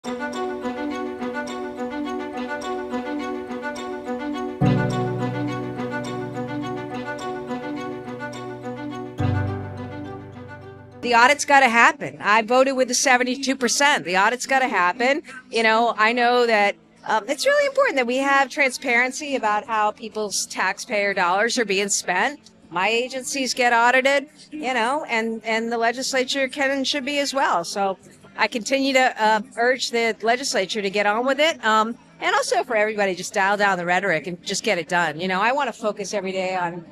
The audit's got to happen. I voted with the 72%. The audit's got to happen. I know that it's really important that we have transparency about how people's taxpayer dollars are being spent. My agencies get audited, and the legislature can and should be as well. So I continue to urge the legislature to get on with it. And also for everybody, just dial down the rhetoric and just get it done. I want to focus every day on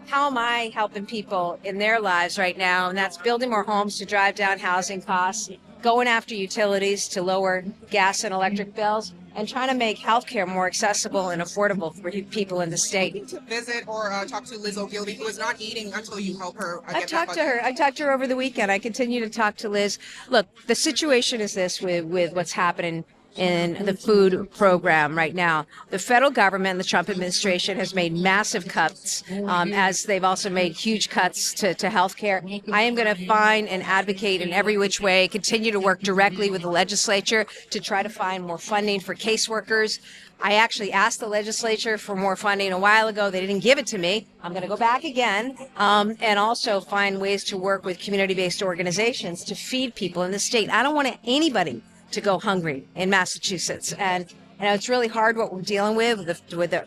how am I helping people in their lives right now? And that's building more homes to drive down housing costs, going after utilities to lower gas and electric bills, and trying to make healthcare more accessible and affordable for people in the state. To visit or talk to Liz Ogilvy, who is not eating until you help her. I talked to her over the weekend. I continue to talk to Liz. Look, the situation is this with what's happening in the food program right now. The federal government, the Trump administration, has made massive cuts, as they've also made huge cuts to health care. I am going to find and advocate in every which way, continue to work directly with the legislature to try to find more funding for caseworkers. I actually asked the legislature for more funding a while ago. They didn't give it to me. I'm going to go back again and also find ways to work with community-based organizations to feed people in the state. I don't want anybody to go hungry in Massachusetts. And it's really hard what we're dealing with the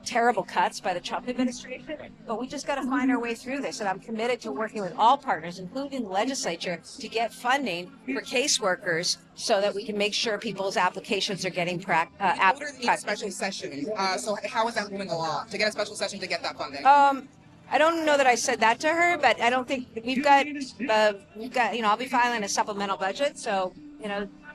terrible cuts by the Trump administration, but we just got to find our way through this. And I'm committed to working with all partners, including the legislature, to get funding for caseworkers so that we can make sure people's applications are getting a special session. So how is that moving along to get a special session to get that funding? I don't know that I said that to her, but I don't think we've got, I'll be filing a supplemental budget. So,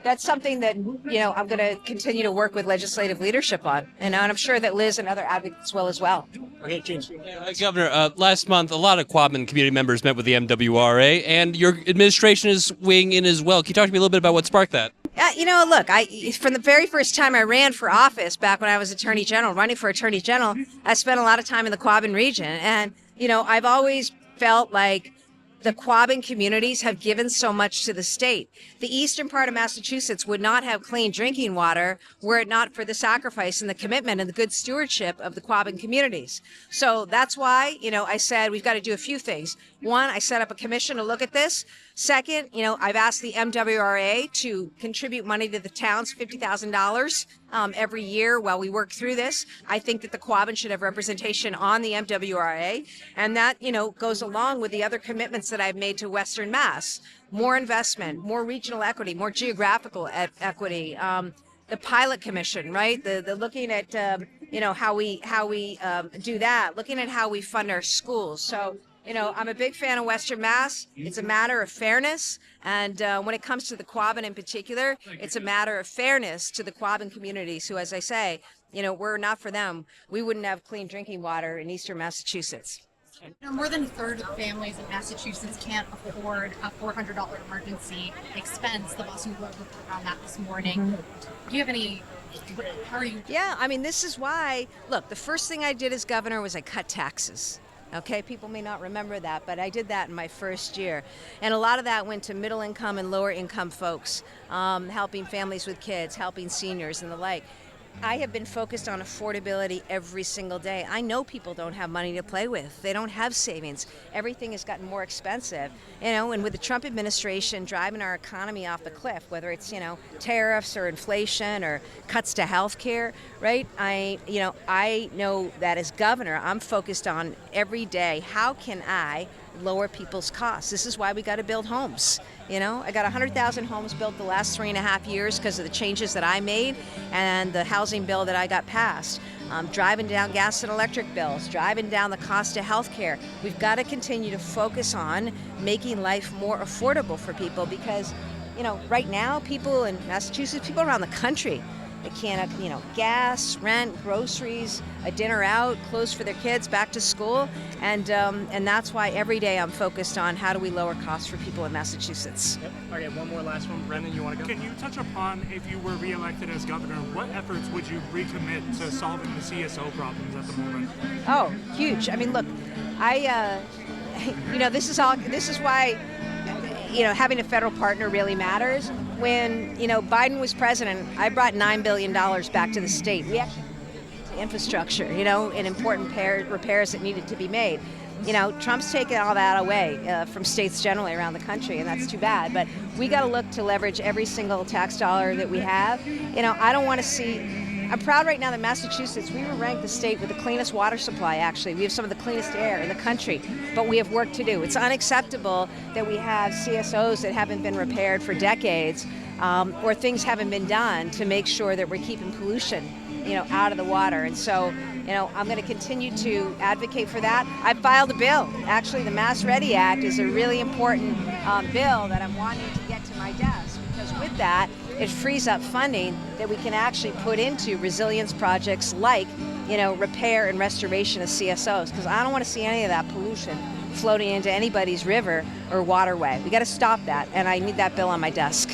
that's something that, I'm going to continue to work with legislative leadership on. And I'm sure that Liz and other advocates will as well. Okay, James. Governor, last month, a lot of Quabbin community members met with the MWRA, and your administration is weighing in as well. Can you talk to me a little bit about what sparked that? Look, from the very first time I ran for office, back when I was running for Attorney General, I spent a lot of time in the Quabbin region. And, I've always felt like the Quabbin communities have given so much to the state. The eastern part of Massachusetts would not have clean drinking water were it not for the sacrifice and the commitment and the good stewardship of the Quabbin communities. So that's why, I said we've got to do a few things. One, I set up a commission to look at this. Second, I've asked the MWRA to contribute money to the towns, $50,000 every year while we work through this. I think that the Quabbin should have representation on the MWRA, and that, goes along with the other commitments that I've made to Western Mass. More investment, more regional equity, more geographical equity. The pilot commission, right? The looking at how we do that. Looking at how we fund our schools. So. I'm a big fan of Western Mass. It's a matter of fairness. And when it comes to the Quabbin in particular, it's a matter of fairness to the Quabbin communities who, as I say, we're not for them. We wouldn't have clean drinking water in eastern Massachusetts. More than a third of families in Massachusetts can't afford a $400 emergency expense. The Boston Globe reported on that this morning. Do you have any... How are you... Yeah, this is why... Look, the first thing I did as governor was I cut taxes. Okay, people may not remember that, but I did that in my first year. And a lot of that went to middle income and lower income folks, helping families with kids, helping seniors and the like. I have been focused on affordability every single day. I know people don't have money to play with. They don't have savings. Everything has gotten more expensive. And with the Trump administration driving our economy off the cliff, whether it's, tariffs or inflation or cuts to health care, right? I know that as governor, I'm focused on every day, how can I lower people's costs? This is why we got to build homes. I got 100,000 homes built the last 3.5 years because of the changes that I made and the housing bill that I got passed. Driving down gas and electric bills, driving down the cost of health care. We've got to continue to focus on making life more affordable for people because, right now, people in Massachusetts, people around the country, they can't, gas, rent, groceries, a dinner out, clothes for their kids, back to school. And that's why every day I'm focused on how do we lower costs for people in Massachusetts. Yep. Okay, one more last one. Brendan, you want to go? Can you touch upon, if you were reelected as governor, what efforts would you recommit to solving the CSO problems at the moment? Oh, huge. Look, this is why, having a federal partner really matters. when Biden was president, I brought $9 billion back to the state. We actually to infrastructure, and important repairs that needed to be made. Trump's taken all that away from states generally around the country, and that's too bad. But we got to look to leverage every single tax dollar that we have. I don't want to see. I'm proud right now that Massachusetts, we were ranked the state with the cleanest water supply, actually. We have some of the cleanest air in the country, but we have work to do. It's unacceptable that we have CSOs that haven't been repaired for decades, or things haven't been done to make sure that we're keeping pollution, out of the water. And so, I'm going to continue to advocate for that. I filed a bill. Actually, the Mass Ready Act is a really important bill that I'm wanting to get to my desk, because with that, it frees up funding that we can actually put into resilience projects like, repair and restoration of CSOs, because I don't want to see any of that pollution floating into anybody's river or waterway. We got to stop that, and I need that bill on my desk.